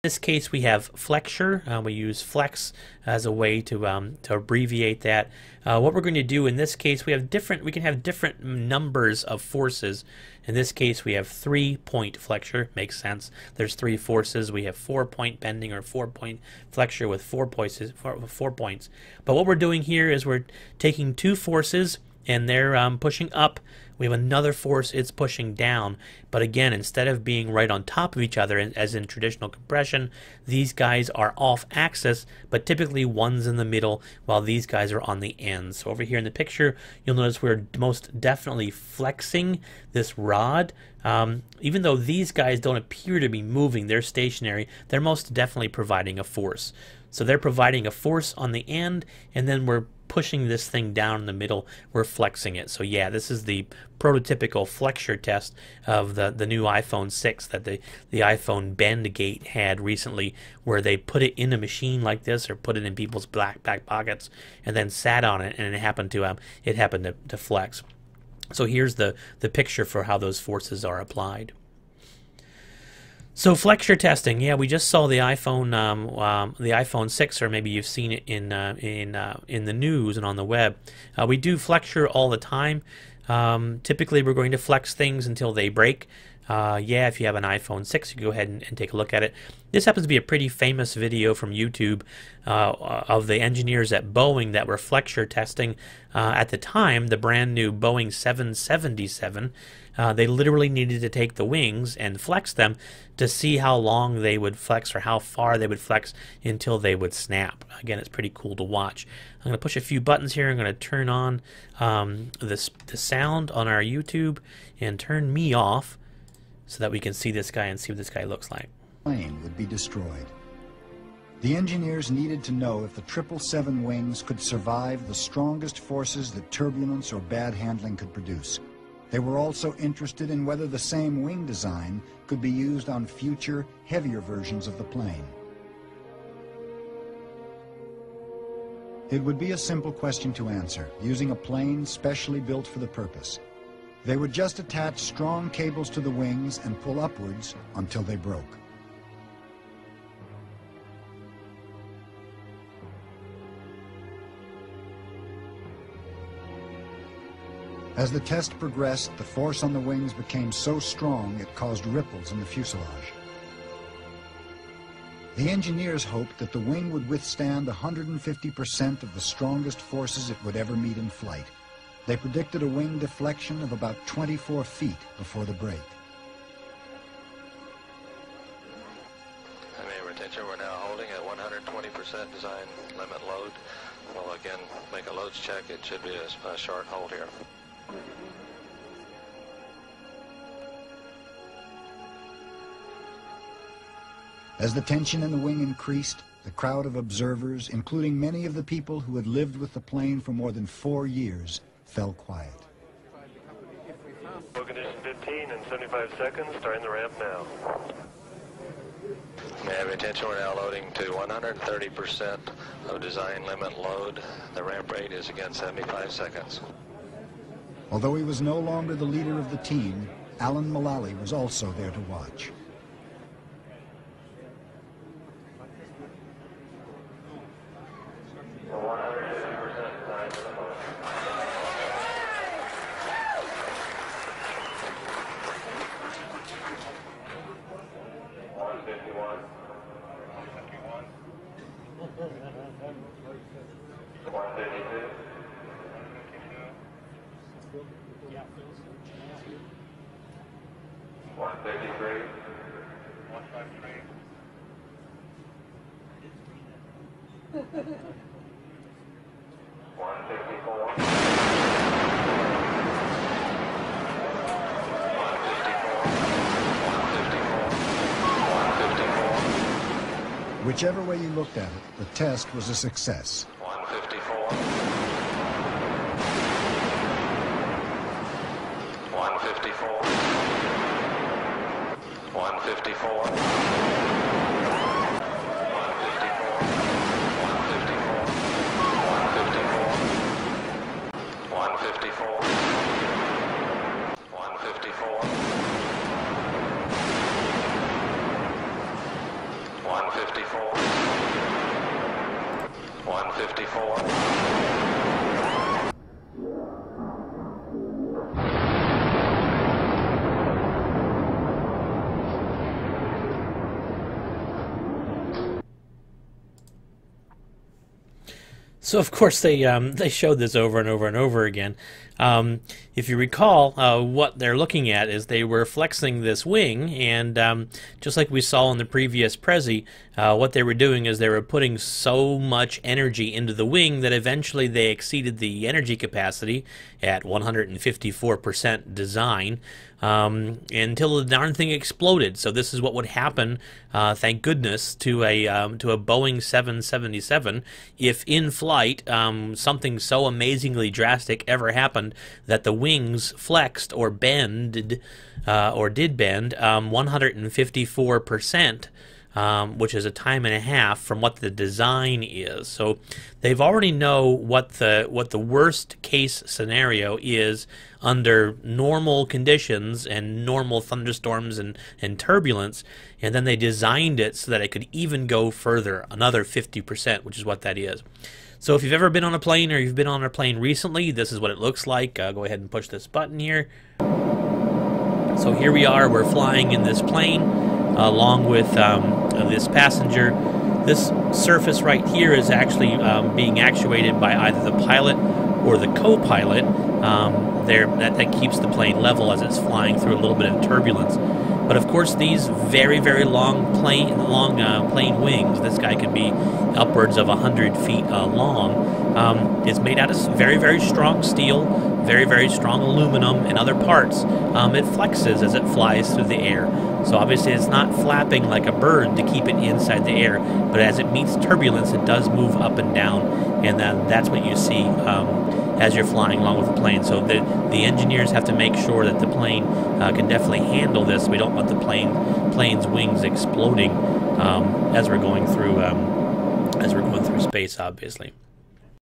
In this case, we have Flexure. We use Flex as a way to abbreviate that. What we're going to do in this case, we can have different numbers of forces. In this case, we have 3-point flexure. Makes sense. There's 3 forces. We have 4-point bending or 4-point flexure with 4 points. But what we're doing here is we're taking 2 forces and they're pushing up. We have another force, it's pushing down. But again, instead of being right on top of each other, as in traditional compression, these guys are off axis, but typically one's in the middle while these guys are on the ends. So over here in the picture, you'll notice we're most definitely flexing this rod. Even though these guys don't appear to be moving, they're stationary, they're most definitely providing a force. So they're providing a force on the end, and then we're pushing this thing down in the middle, we're flexing it. So yeah, this is the prototypical flexure test of the new iPhone 6 that the iPhone Bend Gate had recently, where they put it in a machine like this or put it in people's back pockets and then sat on it, and it happened to flex. So here's the picture for how those forces are applied. So flexure testing, yeah, we just saw the iPhone 6, or maybe you've seen it in the news and on the web. We do flexure all the time. Typically, we're going to flex things until they break. Yeah, if you have an iPhone 6, you can go ahead and take a look at it. This happens to be a pretty famous video from YouTube of the engineers at Boeing that were flexure testing at the time the brand new Boeing 777. They literally needed to take the wings and flex them to see how long they would flex or how far they would flex until they would snap. Again, it's pretty cool to watch. I'm going to push a few buttons here. I'm going to turn on the sound on our YouTube and turn me off so that we can see this guy and see what this guy looks like. Plane would be destroyed. The engineers needed to know if the 777 wings could survive the strongest forces that turbulence or bad handling could produce. They were also interested in whether the same wing design could be used on future, heavier versions of the plane. It would be a simple question to answer, using a plane specially built for the purpose. They would just attach strong cables to the wings and pull upwards until they broke. As the test progressed, the force on the wings became so strong it caused ripples in the fuselage. The engineers hoped that the wing would withstand 150% of the strongest forces it would ever meet in flight. They predicted a wing deflection of about 24 feet before the break. Retention, we're now holding at 120% design limit load. We'll again make a loads check. It should be a short hold here. As the tension in the wing increased, the crowd of observers, including many of the people who had lived with the plane for more than 4 years, fell quiet. Condition 15 and 75 seconds, starting the ramp now. May I have your attention, we're now loading to 130% of design limit load. The ramp rate is again 75 seconds. Although he was no longer the leader of the team, Alan Mullally was also there to watch. Whichever way you looked at it, the test was a success. 154. 154. 154. 154. 154. 154. 154. 154. So of course they showed this over and over and over again. If you recall, what they're looking at is they were flexing this wing, and just like we saw in the previous Prezi, what they were doing is they were putting so much energy into the wing that eventually they exceeded the energy capacity at 154% design, until the darn thing exploded. So this is what would happen, thank goodness, to a Boeing 777 if in flight something so amazingly drastic ever happened that the wings flexed or bended or did bend 154%. Which is a time and a half from what the design is. So they've already know what the worst case scenario is under normal conditions and normal thunderstorms and turbulence, and then they designed it so that it could even go further, another 50%, which is what that is. So if you've ever been on a plane or you've been on a plane recently, this is what it looks like. Go ahead and push this button here. So here we are, we're flying in this plane along with this passenger. This surface right here is actually being actuated by either the pilot or the co-pilot. That keeps the plane level as it's flying through a little bit of turbulence. But of course, these very, very long plane wings, this guy could be upwards of 100 feet long, is made out of very, very strong steel, very, very strong aluminum and other parts. It flexes as it flies through the air. So obviously it's not flapping like a bird to keep it inside the air, but as it meets turbulence, it does move up and down, and that's what you see as you're flying along with the plane. So the engineers have to make sure that the plane can definitely handle this. We don't want the plane's wings exploding as we're going through space, obviously.